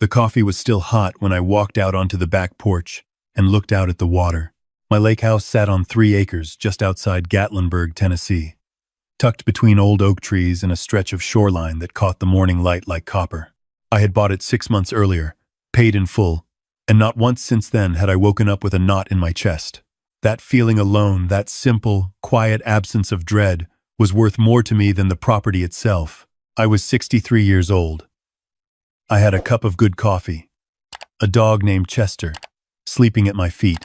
The coffee was still hot when I walked out onto the back porch and looked out at the water. My lake house sat on 3 acres just outside Gatlinburg, Tennessee, tucked between old oak trees and a stretch of shoreline that caught the morning light like copper. I had bought it 6 months earlier, paid in full, and not once since then had I woken up with a knot in my chest. That feeling alone, that simple, quiet absence of dread, was worth more to me than the property itself. I was 63 years old. I had a cup of good coffee, a dog named Chester, sleeping at my feet,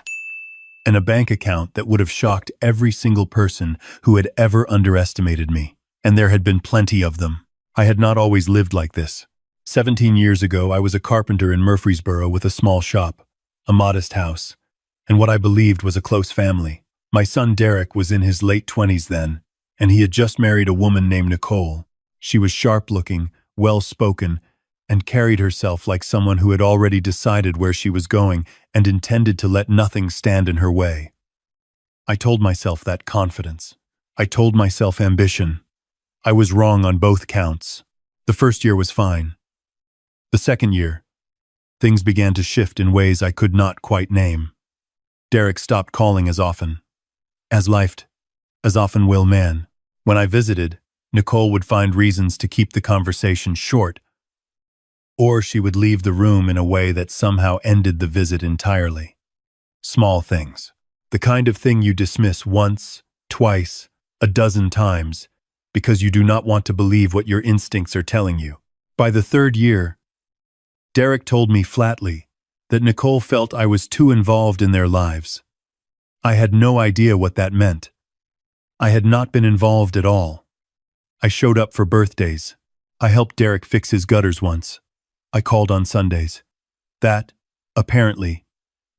and a bank account that would have shocked every single person who had ever underestimated me. And there had been plenty of them. I had not always lived like this. 17 years ago, I was a carpenter in Murfreesboro with a small shop, a modest house, and what I believed was a close family. My son Derek was in his late 20s then, and he had just married a woman named Nicole. She was sharp-looking, well-spoken, and carried herself like someone who had already decided where she was going and intended to let nothing stand in her way. I told myself that confidence. I told myself ambition. I was wrong on both counts. The first year was fine. The second year, things began to shift in ways I could not quite name. Derek stopped calling as often. As life, as often will man. When I visited, Nicole would find reasons to keep the conversation short, or she would leave the room in a way that somehow ended the visit entirely. Small things. The kind of thing you dismiss once, twice, a dozen times, because you do not want to believe what your instincts are telling you. By the third year, Derek told me flatly that Nicole felt I was too involved in their lives. I had no idea what that meant. I had not been involved at all. I showed up for birthdays. I helped Derek fix his gutters once. I called on Sundays. That, apparently,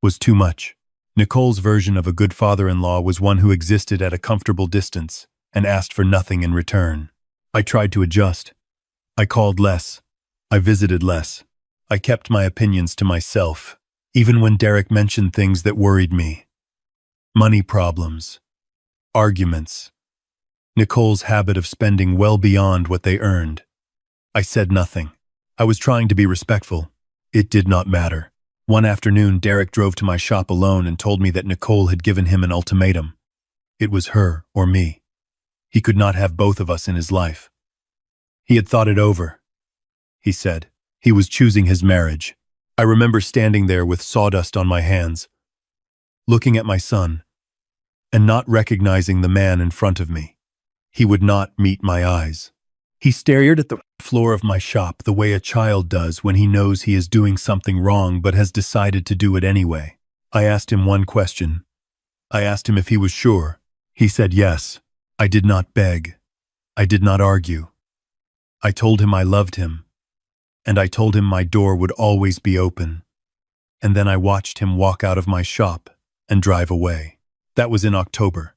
was too much. Nicole's version of a good father-in-law was one who existed at a comfortable distance and asked for nothing in return. I tried to adjust. I called less. I visited less. I kept my opinions to myself, even when Derek mentioned things that worried me. Money problems. Arguments. Nicole's habit of spending well beyond what they earned. I said nothing. I was trying to be respectful. It did not matter. One afternoon, Derek drove to my shop alone and told me that Nicole had given him an ultimatum. It was her or me. He could not have both of us in his life. He had thought it over, he said. He was choosing his marriage. I remember standing there with sawdust on my hands, looking at my son, and not recognizing the man in front of me. He would not meet my eyes. He stared at the floor of my shop the way a child does when he knows he is doing something wrong but has decided to do it anyway. I asked him one question. I asked him if he was sure. He said yes. I did not beg. I did not argue. I told him I loved him, and I told him my door would always be open. And then I watched him walk out of my shop and drive away. That was in October.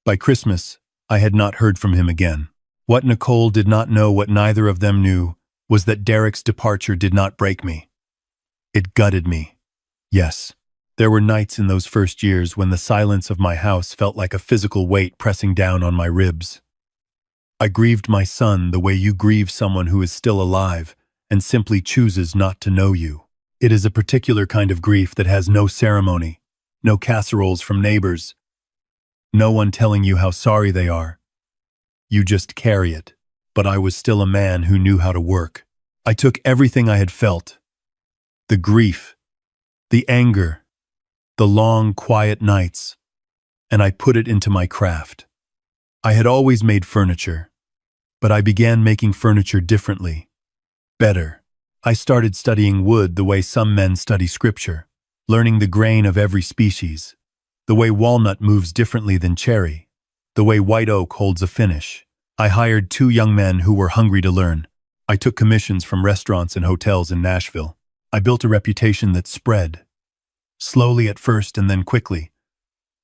By Christmas, I had not heard from him again. What Nicole did not know, what neither of them knew, was that Derek's departure did not break me. It gutted me. Yes, there were nights in those first years when the silence of my house felt like a physical weight pressing down on my ribs. I grieved my son the way you grieve someone who is still alive and simply chooses not to know you. It is a particular kind of grief that has no ceremony, no casseroles from neighbors, no one telling you how sorry they are. You just carry it. But I was still a man who knew how to work. I took everything I had felt, the grief, the anger, the long, quiet nights, and I put it into my craft. I had always made furniture, but I began making furniture differently, better. I started studying wood the way some men study scripture, learning the grain of every species, the way walnut moves differently than cherry, the way white oak holds a finish. I hired 2 young men who were hungry to learn. I took commissions from restaurants and hotels in Nashville. I built a reputation that spread, slowly at first and then quickly,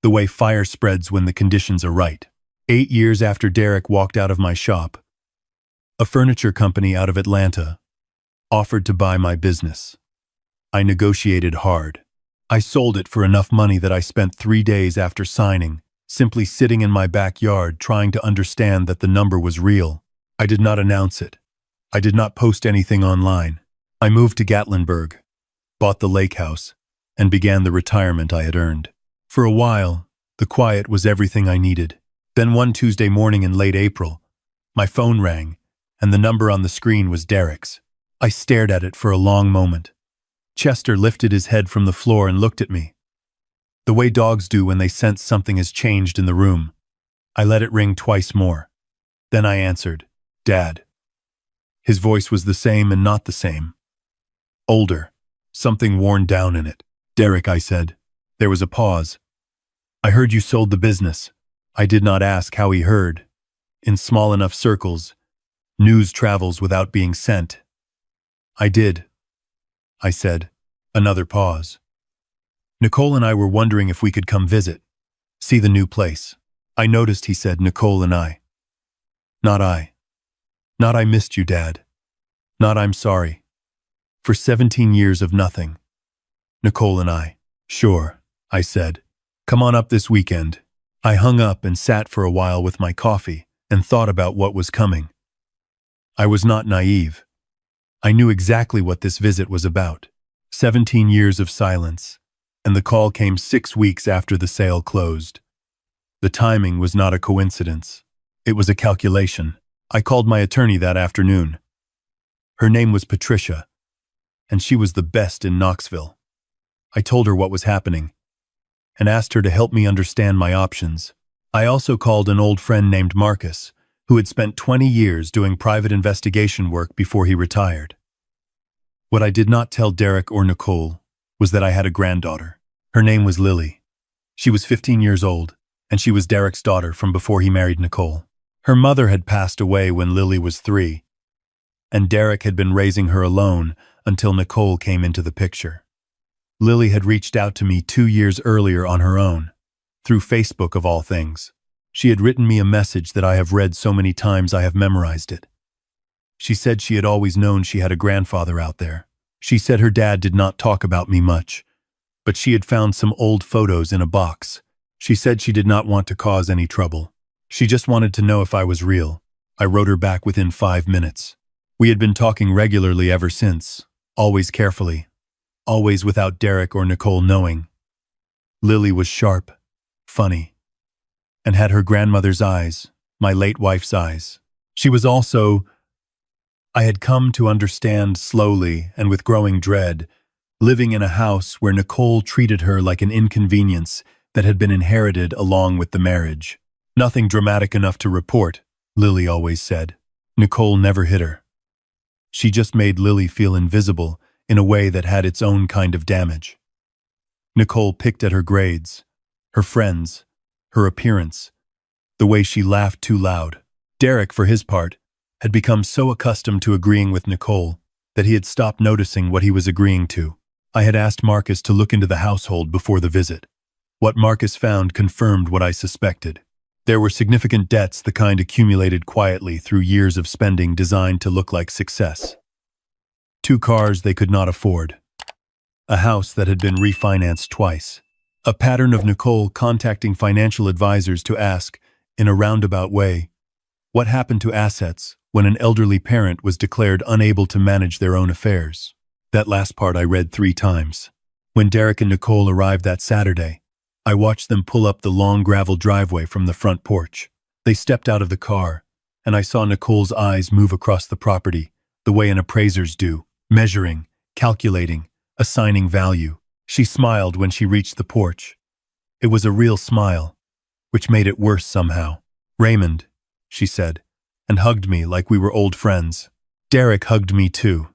the way fire spreads when the conditions are right. 8 years after Derek walked out of my shop, a furniture company out of Atlanta offered to buy my business. I negotiated hard. I sold it for enough money that I spent 3 days after signing simply sitting in my backyard trying to understand that the number was real. I did not announce it. I did not post anything online. I moved to Gatlinburg, bought the lake house, and began the retirement I had earned. For a while, the quiet was everything I needed. Then one Tuesday morning in late April, my phone rang, and the number on the screen was Derek's. I stared at it for a long moment. Chester lifted his head from the floor and looked at me, the way dogs do when they sense something has changed in the room. I let it ring twice more. Then I answered, "Dad." His voice was the same and not the same. Older, something worn down in it. "Derek," I said. There was a pause. "I heard you sold the business." I did not ask how he heard. In small enough circles, news travels without being sent. "I did," I said. Another pause. "Nicole and I were wondering if we could come visit, see the new place." I noticed he said Nicole and I. Not I. Not I missed you, Dad. Not I'm sorry. For 17 years of nothing. Nicole and I. "Sure," I said. "Come on up this weekend." I hung up and sat for a while with my coffee and thought about what was coming. I was not naive. I knew exactly what this visit was about. 17 years of silence, and the call came 6 weeks after the sale closed. The timing was not a coincidence. It was a calculation. I called my attorney that afternoon. Her name was Patricia, and she was the best in Knoxville. I told her what was happening and asked her to help me understand my options. I also called an old friend named Marcus, who had spent 20 years doing private investigation work before he retired. What I did not tell Derek or Nicole was that I had a granddaughter. Her name was Lily. She was 15 years old, and she was Derek's daughter from before he married Nicole. Her mother had passed away when Lily was 3, and Derek had been raising her alone until Nicole came into the picture. Lily had reached out to me 2 years earlier on her own, through Facebook of all things. She had written me a message that I have read so many times I have memorized it. She said she had always known she had a grandfather out there. She said her dad did not talk about me much, but she had found some old photos in a box. She said she did not want to cause any trouble. She just wanted to know if I was real. I wrote her back within 5 minutes. We had been talking regularly ever since, always carefully, always without Derek or Nicole knowing. Lily was sharp, funny, and had her grandmother's eyes, my late wife's eyes. She was also, I had come to understand slowly and with growing dread, living in a house where Nicole treated her like an inconvenience that had been inherited along with the marriage. "Nothing dramatic enough to report," Lily always said. Nicole never hit her. She just made Lily feel invisible in a way that had its own kind of damage. Nicole picked at her grades, her friends, her appearance, the way she laughed too loud. Derek, for his part, had become so accustomed to agreeing with Nicole that he had stopped noticing what he was agreeing to. I had asked Marcus to look into the household before the visit. What Marcus found confirmed what I suspected. There were significant debts, the kind accumulated quietly through years of spending designed to look like success. 2 cars they could not afford. A house that had been refinanced twice. A pattern of Nicole contacting financial advisors to ask, in a roundabout way, what happened to assets when an elderly parent was declared unable to manage their own affairs. That last part I read 3 times. When Derek and Nicole arrived that Saturday, I watched them pull up the long gravel driveway from the front porch. They stepped out of the car, and I saw Nicole's eyes move across the property, the way an appraiser's do, measuring, calculating, assigning value. She smiled when she reached the porch. It was a real smile, which made it worse somehow. "Raymond," she said, and hugged me like we were old friends. Derek hugged me too,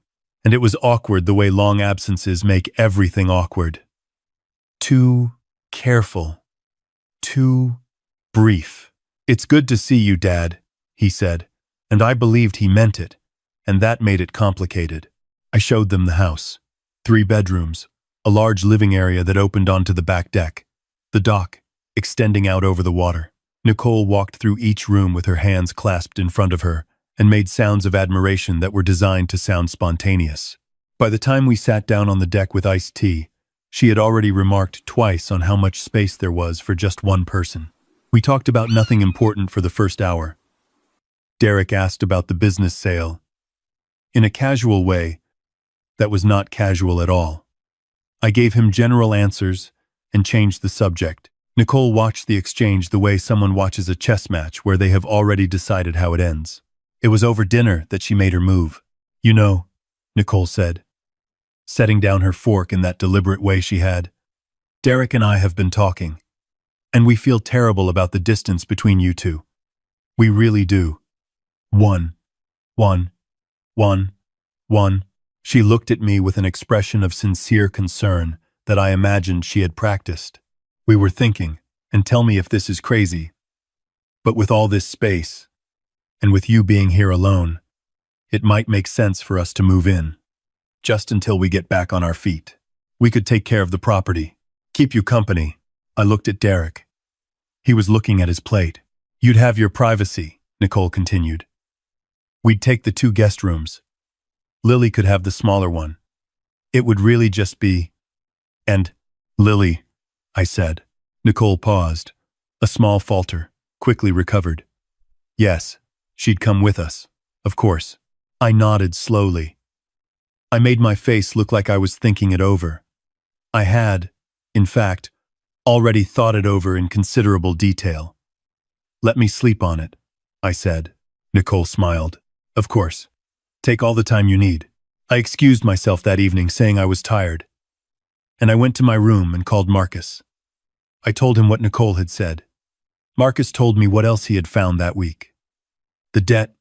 and it was awkward the way long absences make everything awkward. Too careful. Too brief. "It's good to see you, Dad," he said, and I believed he meant it, and that made it complicated. I showed them the house. 3 bedrooms, a large living area that opened onto the back deck, the dock, extending out over the water. Nicole walked through each room with her hands clasped in front of her and made sounds of admiration that were designed to sound spontaneous. By the time we sat down on the deck with iced tea, she had already remarked twice on how much space there was for just one person. We talked about nothing important for the first hour. Derek asked about the business sale. In a casual way, that was not casual at all. I gave him general answers and changed the subject. Nicole watched the exchange the way someone watches a chess match where they have already decided how it ends. It was over dinner that she made her move. "You know," Nicole said, setting down her fork in that deliberate way she had, "Derek and I have been talking, and we feel terrible about the distance between you two. We really do. One. She looked at me with an expression of sincere concern that I imagined she had practiced. "We were thinking, and tell me if this is crazy, but with all this space, and with you being here alone, it might make sense for us to move in, just until we get back on our feet. We could take care of the property, keep you company." I looked at Derek. He was looking at his plate. "You'd have your privacy," Nicole continued. "We'd take the 2 guest rooms. Lily could have the smaller one. It would really just be—" "And Lily," I said. Nicole paused. A small falter, quickly recovered. "Yes, she'd come with us, of course." I nodded slowly. I made my face look like I was thinking it over. I had, in fact, already thought it over in considerable detail. "Let me sleep on it," I said. Nicole smiled. "Of course. Take all the time you need." I excused myself that evening, saying I was tired, and I went to my room and called Marcus. I told him what Nicole had said. Marcus told me what else he had found that week. The debt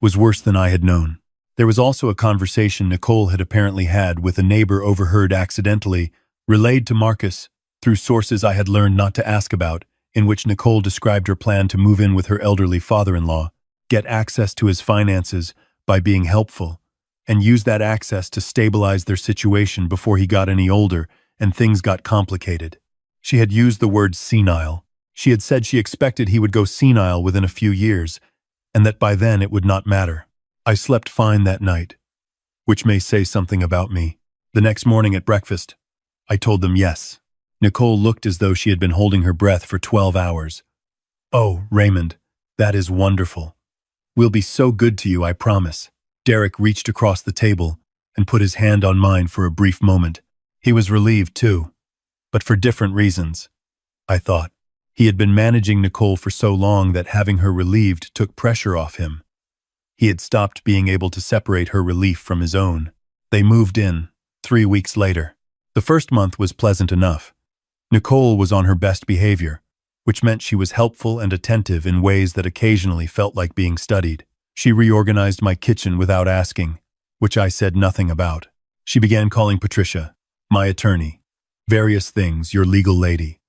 was worse than I had known. There was also a conversation Nicole had apparently had with a neighbor overheard accidentally, relayed to Marcus through sources I had learned not to ask about, in which Nicole described her plan to move in with her elderly father-in-law, get access to his finances by being helpful, and use that access to stabilize their situation before he got any older and things got complicated. She had used the word senile. She had said she expected he would go senile within a few years, and that by then it would not matter. I slept fine that night, which may say something about me. The next morning at breakfast, I told them yes. Nicole looked as though she had been holding her breath for 12 hours. "Oh, Raymond, that is wonderful. We'll be so good to you, I promise." Derek reached across the table and put his hand on mine for a brief moment. He was relieved too, but for different reasons, I thought. He had been managing Nicole for so long that having her relieved took pressure off him. He had stopped being able to separate her relief from his own. They moved in 3 weeks later. The first month was pleasant enough. Nicole was on her best behavior, which meant she was helpful and attentive in ways that occasionally felt like being studied. She reorganized my kitchen without asking, which I said nothing about. She began calling Patricia, my attorney, various things, your legal lady,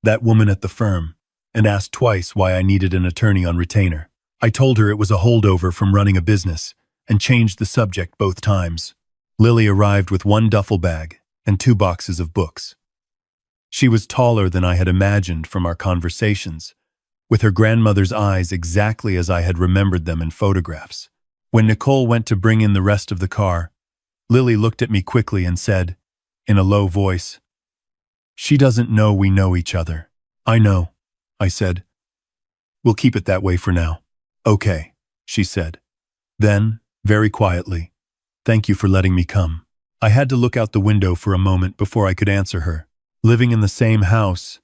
that woman at the firm, and asked twice why I needed an attorney on retainer. I told her it was a holdover from running a business, and changed the subject both times. Lily arrived with 1 duffel bag and 2 boxes of books. She was taller than I had imagined from our conversations, with her grandmother's eyes exactly as I had remembered them in photographs. When Nicole went to bring in the rest of the car, Lily looked at me quickly and said, in a low voice, "She doesn't know we know each other." "I know," I said. "We'll keep it that way for now." "Okay," she said. Then, very quietly, "Thank you for letting me come." I had to look out the window for a moment before I could answer her. Living in the same house,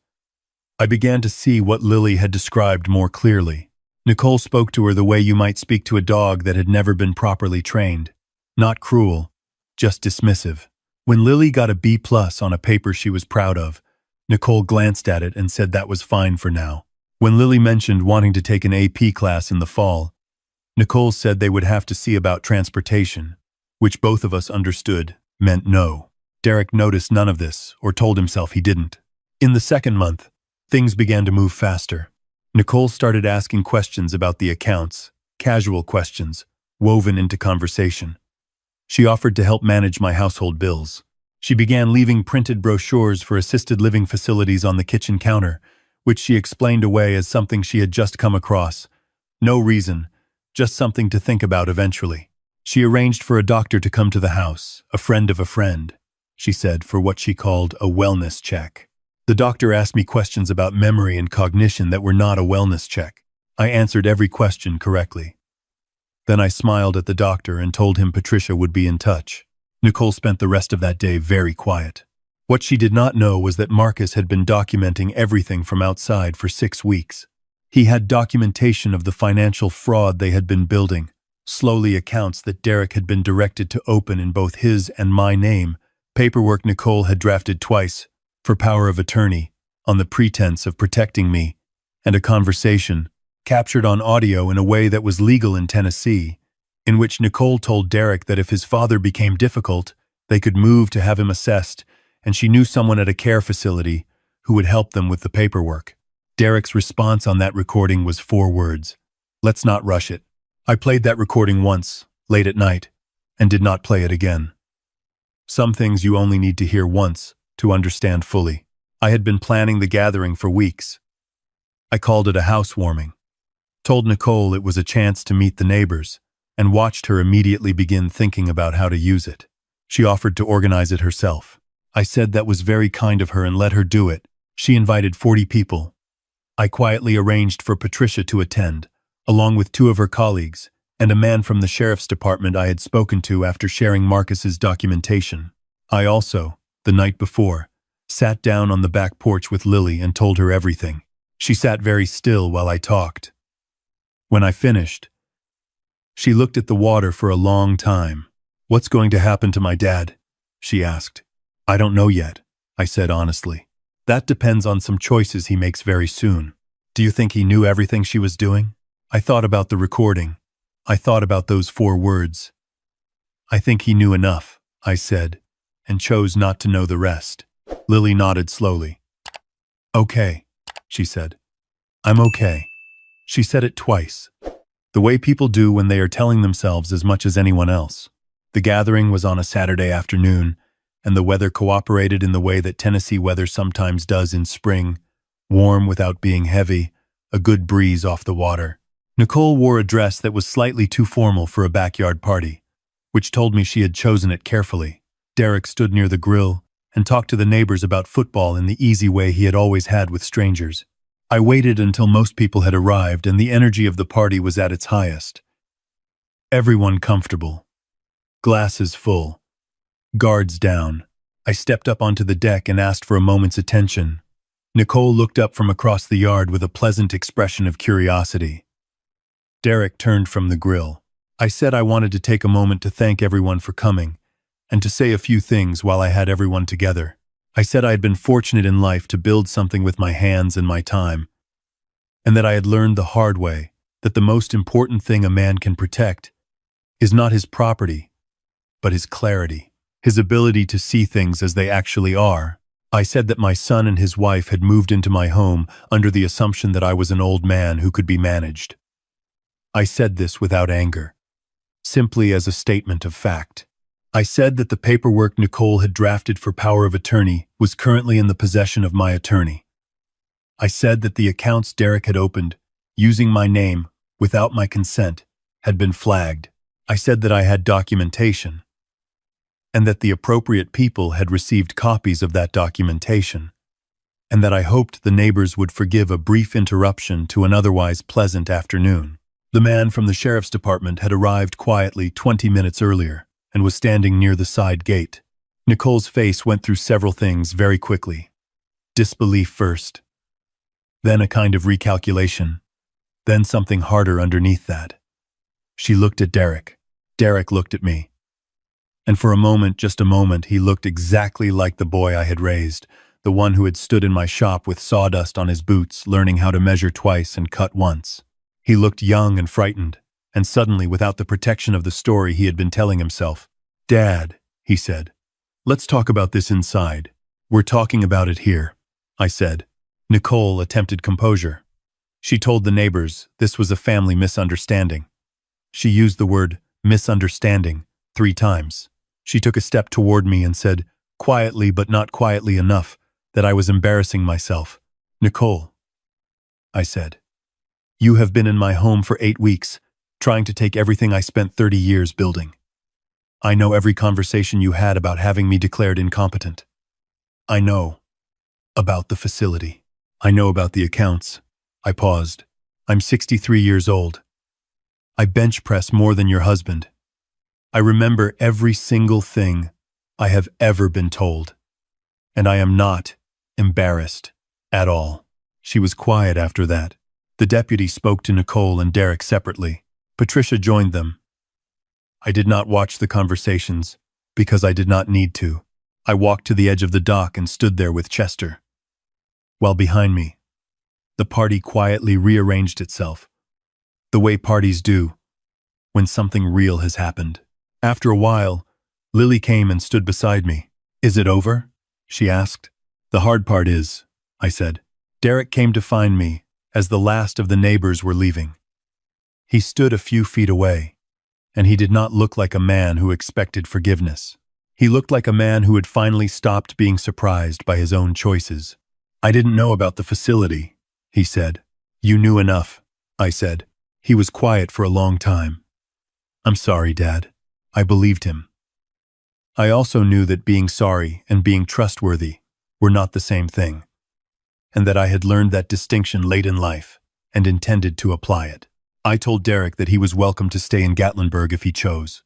I began to see what Lily had described more clearly. Nicole spoke to her the way you might speak to a dog that had never been properly trained. Not cruel, just dismissive. When Lily got a B+ on a paper she was proud of, Nicole glanced at it and said that was fine for now. When Lily mentioned wanting to take an AP class in the fall, Nicole said they would have to see about transportation, which both of us understood meant no. Derek noticed none of this, or told himself he didn't. In the second month, things began to move faster. Nicole started asking questions about the accounts, casual questions, woven into conversation. She offered to help manage my household bills. She began leaving printed brochures for assisted living facilities on the kitchen counter, which she explained away as something she had just come across. No reason, just something to think about eventually. She arranged for a doctor to come to the house, a friend of a friend, she said, for what she called a wellness check. The doctor asked me questions about memory and cognition that were not a wellness check. I answered every question correctly. Then I smiled at the doctor and told him Patricia would be in touch. Nicole spent the rest of that day very quiet. What she did not know was that Marcus had been documenting everything from outside for 6 weeks. He had documentation of the financial fraud they had been building, slowly accounts that Derek had been directed to open in both his and my name, paperwork Nicole had drafted twice, for power of attorney, on the pretense of protecting me, and a conversation, captured on audio in a way that was legal in Tennessee, in which Nicole told Derek that if his father became difficult, they could move to have him assessed, and she knew someone at a care facility who would help them with the paperwork. Derek's response on that recording was 4 words: "Let's not rush it." I played that recording once, late at night, and did not play it again. Some things you only need to hear once to understand fully. I had been planning the gathering for weeks. I called it a housewarming, told Nicole it was a chance to meet the neighbors, and watched her immediately begin thinking about how to use it. She offered to organize it herself. I said that was very kind of her and let her do it. She invited 40 people. I quietly arranged for Patricia to attend, along with 2 of her colleagues, and a man from the sheriff's department I had spoken to after sharing Marcus's documentation. I also, the night before, sat down on the back porch with Lily and told her everything. She sat very still while I talked. When I finished, she looked at the water for a long time. "What's going to happen to my dad?" she asked. "I don't know yet," I said honestly. "That depends on some choices he makes very soon." "Do you think he knew everything she was doing?" I thought about the recording. I thought about those 4 words. "I think he knew enough," I said, and chose not to know the rest. Lily nodded slowly. "Okay," she said. "I'm okay." She said it twice, the way people do when they are telling themselves as much as anyone else. The gathering was on a Saturday afternoon, and the weather cooperated in the way that Tennessee weather sometimes does in spring, warm without being heavy, a good breeze off the water. Nicole wore a dress that was slightly too formal for a backyard party, which told me she had chosen it carefully. Derek stood near the grill and talked to the neighbors about football in the easy way he had always had with strangers. I waited until most people had arrived and the energy of the party was at its highest. Everyone comfortable. Glasses full. Guards down. I stepped up onto the deck and asked for a moment's attention. Nicole looked up from across the yard with a pleasant expression of curiosity. Derek turned from the grill. I said I wanted to take a moment to thank everyone for coming, and to say a few things while I had everyone together. I said I had been fortunate in life to build something with my hands and my time, and that I had learned the hard way that the most important thing a man can protect is not his property, but his clarity, his ability to see things as they actually are. I said that my son and his wife had moved into my home under the assumption that I was an old man who could be managed. I said this without anger, simply as a statement of fact. I said that the paperwork Nicole had drafted for power of attorney was currently in the possession of my attorney. I said that the accounts Derek had opened, using my name, without my consent, had been flagged. I said that I had documentation, and that the appropriate people had received copies of that documentation, and that I hoped the neighbors would forgive a brief interruption to an otherwise pleasant afternoon. The man from the sheriff's department had arrived quietly 20 minutes earlier and was standing near the side gate. Nicole's face went through several things very quickly. Disbelief first, then a kind of recalculation, then something harder underneath that. She looked at Derek. Derek looked at me. And for a moment, just a moment, he looked exactly like the boy I had raised, the one who had stood in my shop with sawdust on his boots, learning how to measure twice and cut once. He looked young and frightened, and suddenly without the protection of the story he had been telling himself. "Dad," he said, "let's talk about this inside." "We're talking about it here," I said. Nicole attempted composure. She told the neighbors this was a family misunderstanding. She used the word misunderstanding 3 times. She took a step toward me and said, quietly but not quietly enough, that I was embarrassing myself. "Nicole," I said, "you have been in my home for 8 weeks, trying to take everything I spent 30 years building. I know every conversation you had about having me declared incompetent. I know about the facility. I know about the accounts." I paused. "I'm 63 years old. I bench press more than your husband. I remember every single thing I have ever been told. And I am not embarrassed at all. She was quiet after that. The deputy spoke to Nicole and Derek separately. Patricia joined them. I did not watch the conversations because I did not need to. I walked to the edge of the dock and stood there with Chester. While behind me, the party quietly rearranged itself, the way parties do when something real has happened. After a while, Lily came and stood beside me. "Is it over?" she asked. "The hard part is," I said. Derek came to find me as the last of the neighbors were leaving. He stood a few feet away, and he did not look like a man who expected forgiveness. He looked like a man who had finally stopped being surprised by his own choices. "I didn't know about the facility," he said. "You knew enough," I said. He was quiet for a long time. "I'm sorry, Dad." I believed him. I also knew that being sorry and being trustworthy were not the same thing, and that I had learned that distinction late in life and intended to apply it. I told Derek that he was welcome to stay in Gatlinburg if he chose.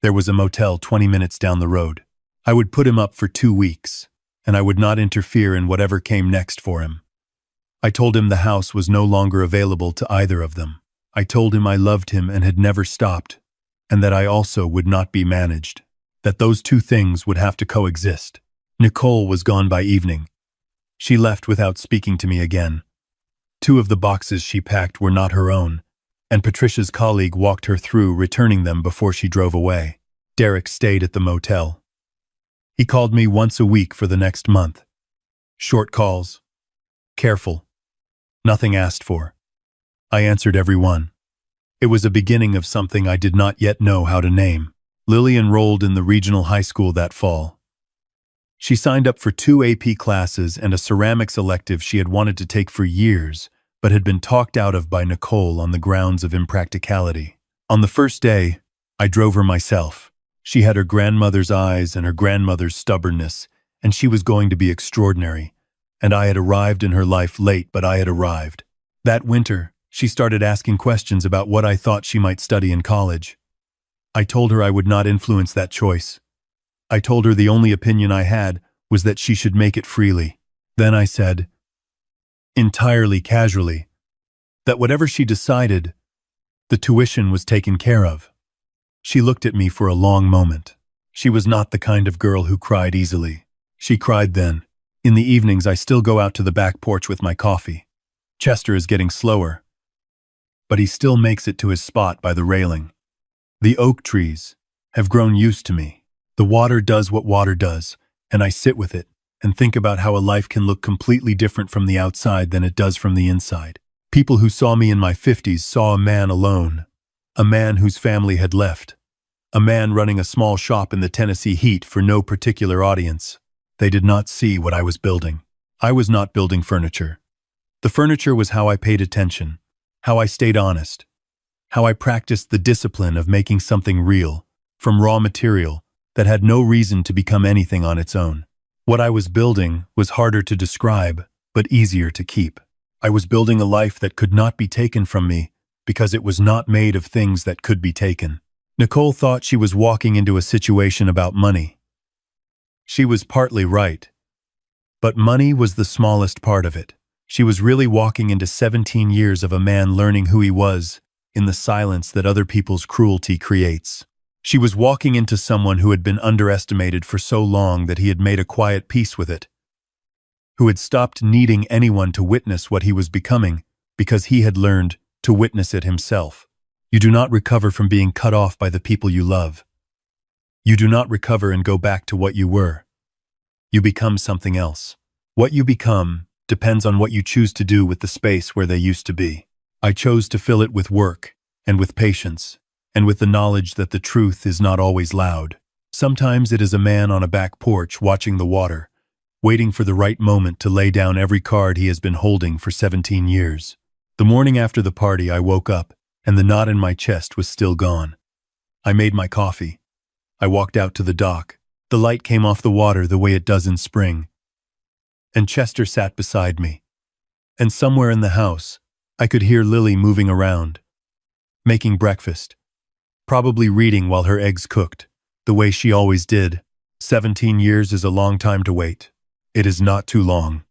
There was a motel 20 minutes down the road. I would put him up for 2 weeks, and I would not interfere in whatever came next for him. I told him the house was no longer available to either of them. I told him I loved him and had never stopped, and that I also would not be managed, that those two things would have to coexist. Nicole was gone by evening. She left without speaking to me again. 2 of the boxes she packed were not her own, and Patricia's colleague walked her through returning them before she drove away. Derek stayed at the motel. He called me once a week for the next month. Short calls. Careful. Nothing asked for. I answered every one. It was a beginning of something I did not yet know how to name. Lily enrolled in the regional high school that fall. She signed up for 2 AP classes and a ceramics elective she had wanted to take for years, but had been talked out of by Nicole on the grounds of impracticality. On the first day, I drove her myself. She had her grandmother's eyes and her grandmother's stubbornness, and she was going to be extraordinary. And I had arrived in her life late, but I had arrived. That winter, she started asking questions about what I thought she might study in college. I told her I would not influence that choice. I told her the only opinion I had was that she should make it freely. Then I said, entirely casually, that whatever she decided, the tuition was taken care of. She looked at me for a long moment. She was not the kind of girl who cried easily. She cried then. In the evenings, I still go out to the back porch with my coffee. Chester is getting slower, but he still makes it to his spot by the railing. The oak trees have grown used to me. The water does what water does, and I sit with it and think about how a life can look completely different from the outside than it does from the inside. People who saw me in my 50s saw a man alone, a man whose family had left, a man running a small shop in the Tennessee heat for no particular audience. They did not see what I was building. I was not building furniture. The furniture was how I paid attention, how I stayed honest, how I practiced the discipline of making something real, from raw material that had no reason to become anything on its own. What I was building was harder to describe, but easier to keep. I was building a life that could not be taken from me because it was not made of things that could be taken. Nicole thought she was walking into a situation about money. She was partly right, but money was the smallest part of it. She was really walking into 17 years of a man learning who he was in the silence that other people's cruelty creates. She was walking into someone who had been underestimated for so long that he had made a quiet peace with it, who had stopped needing anyone to witness what he was becoming because he had learned to witness it himself. You do not recover from being cut off by the people you love. You do not recover and go back to what you were. You become something else. What you become depends on what you choose to do with the space where they used to be. I chose to fill it with work and with patience and with the knowledge that the truth is not always loud. Sometimes it is a man on a back porch watching the water, waiting for the right moment to lay down every card he has been holding for 17 years. The morning after the party, I woke up, and the knot in my chest was still gone. I made my coffee. I walked out to the dock. The light came off the water the way it does in spring. And Chester sat beside me. And somewhere in the house, I could hear Lily moving around, making breakfast, probably reading while her eggs cooked, the way she always did. 17 years is a long time to wait. It is not too long.